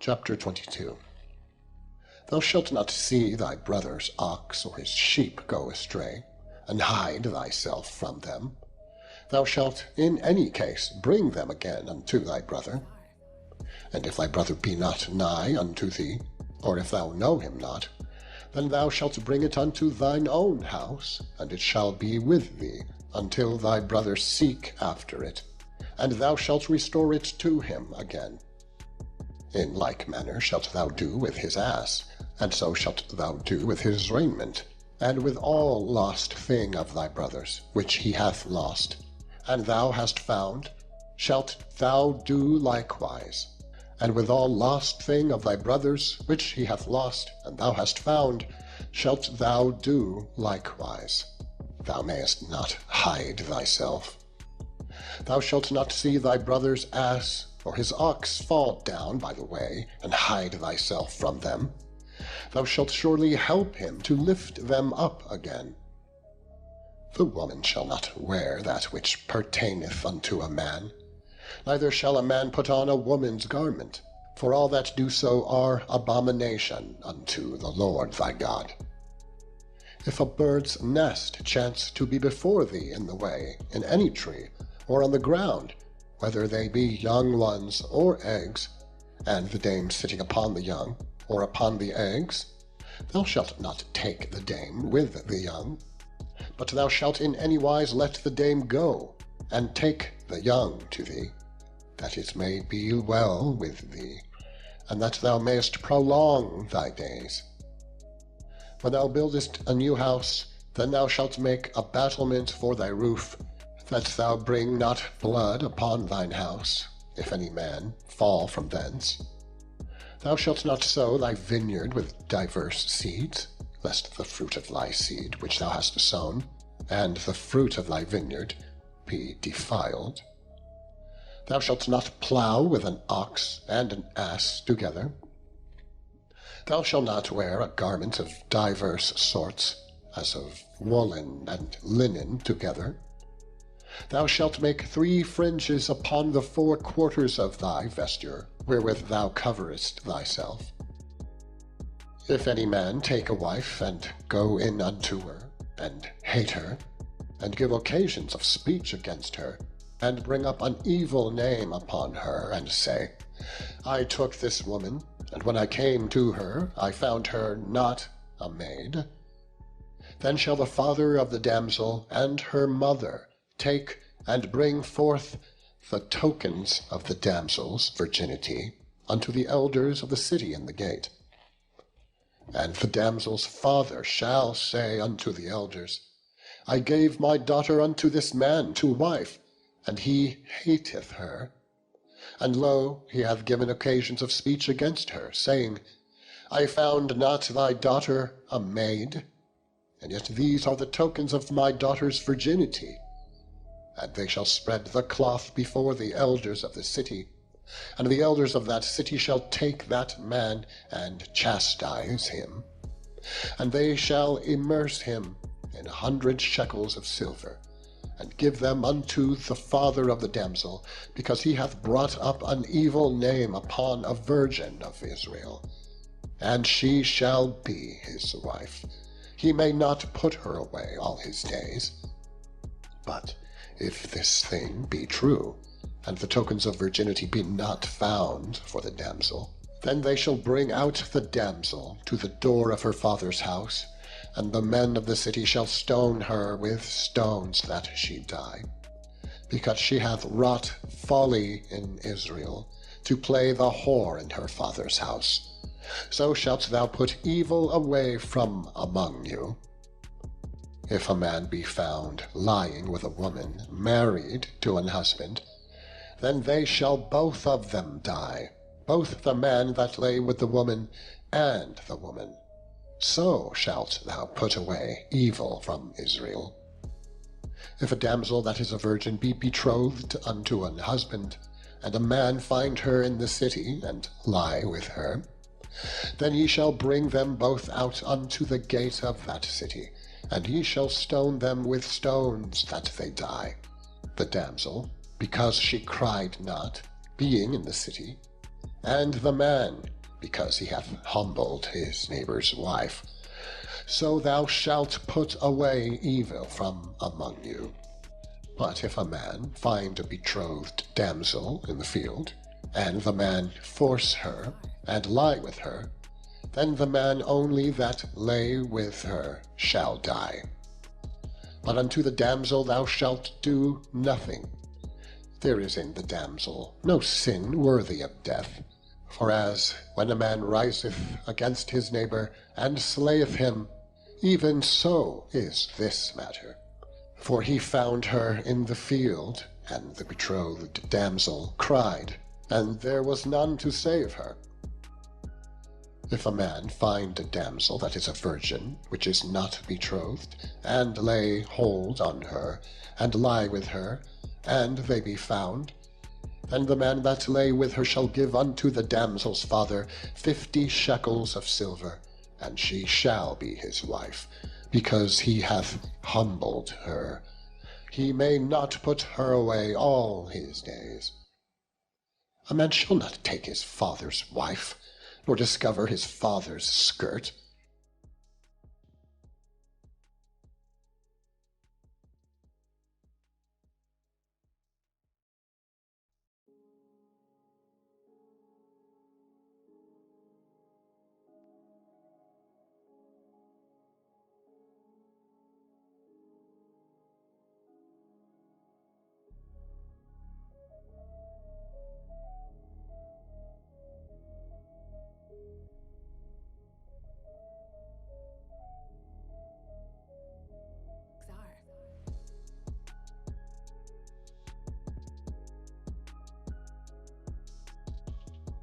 Chapter 22. Thou shalt not see thy brother's ox or his sheep go astray, and hide thyself from them. Thou shalt in any case bring them again unto thy brother. And if thy brother be not nigh unto thee, or if thou know him not, then thou shalt bring it unto thine own house, and it shall be with thee until thy brother seek after it, and thou shalt restore it to him again. In like manner shalt thou do with his ass, and so shalt thou do with his raiment, and with all lost thing of thy brother's, which he hath lost, and thou hast found, shalt thou do likewise. And with all lost thing of thy brother's, which he hath lost, and thou hast found, shalt thou do likewise. Thou mayest not hide thyself. Thou shalt not see thy brother's ass or his ox fall down by the way, and hide thyself from them. Thou shalt surely help him to lift them up again. The woman shall not wear that which pertaineth unto a man, neither shall a man put on a woman's garment, for all that do so are abomination unto the Lord thy God. If a bird's nest chance to be before thee in the way, in any tree, or on the ground, whether they be young ones or eggs, and the dame sitting upon the young, or upon the eggs, thou shalt not take the dame with the young, but thou shalt in any wise let the dame go, and take the young to thee, that it may be well with thee, and that thou mayest prolong thy days. When thou buildest a new house, then thou shalt make a battlement for thy roof, that thou bring not blood upon thine house, if any man fall from thence. Thou shalt not sow thy vineyard with diverse seeds, lest the fruit of thy seed which thou hast sown, and the fruit of thy vineyard, be defiled. Thou shalt not plow with an ox and an ass together. Thou shalt not wear a garment of divers sorts, as of woolen and linen together. Thou shalt make 3 fringes upon the 4 quarters of thy vesture, wherewith thou coverest thyself. If any man take a wife, and go in unto her, and hate her, and give occasions of speech against her, and bring up an evil name upon her, and say, I took this woman, and when I came to her, I found her not a maid, then shall the father of the damsel and her mother take and bring forth the tokens of the damsel's virginity unto the elders of the city in the gate. And the damsel's father shall say unto the elders, I gave my daughter unto this man to wife, and he hateth her. And lo, he hath given occasions of speech against her, saying, I found not thy daughter a maid, and yet these are the tokens of my daughter's virginity. And they shall spread the cloth before the elders of the city, and the elders of that city shall take that man and chastise him, and they shall immerse him in 100 shekels of silver, and give them unto the father of the damsel, because he hath brought up an evil name upon a virgin of Israel. And she shall be his wife. He may not put her away all his days. But if this thing be true, and the tokens of virginity be not found for the damsel, then they shall bring out the damsel to the door of her father's house, and the men of the city shall stone her with stones that she die, because she hath wrought folly in Israel, to play the whore in her father's house. So shalt thou put evil away from among you. If a man be found lying with a woman married to an husband, then they shall both of them die, both the man that lay with the woman, and the woman. So shalt thou put away evil from Israel. If a damsel that is a virgin be betrothed unto an husband, and a man find her in the city, and lie with her, then ye shall bring them both out unto the gate of that city, and ye shall stone them with stones that they die. The damsel, because she cried not, being in the city, and the man, because he hath humbled his neighbour's wife. So thou shalt put away evil from among you. But if a man find a betrothed damsel in the field, and the man force her, and lie with her, then the man only that lay with her shall die. But unto the damsel thou shalt do nothing. There is in the damsel no sin worthy of death. For as when a man riseth against his neighbour, and slayeth him, even so is this matter. For he found her in the field, and the betrothed damsel cried, and there was none to save her. If a man find a damsel that is a virgin, which is not betrothed, and lay hold on her, and lie with her, and they be found, then the man that lay with her shall give unto the damsel's father 50 shekels of silver, and she shall be his wife, because he hath humbled her. He may not put her away all his days. A man shall not take his father's wife, nor discover his father's skirt.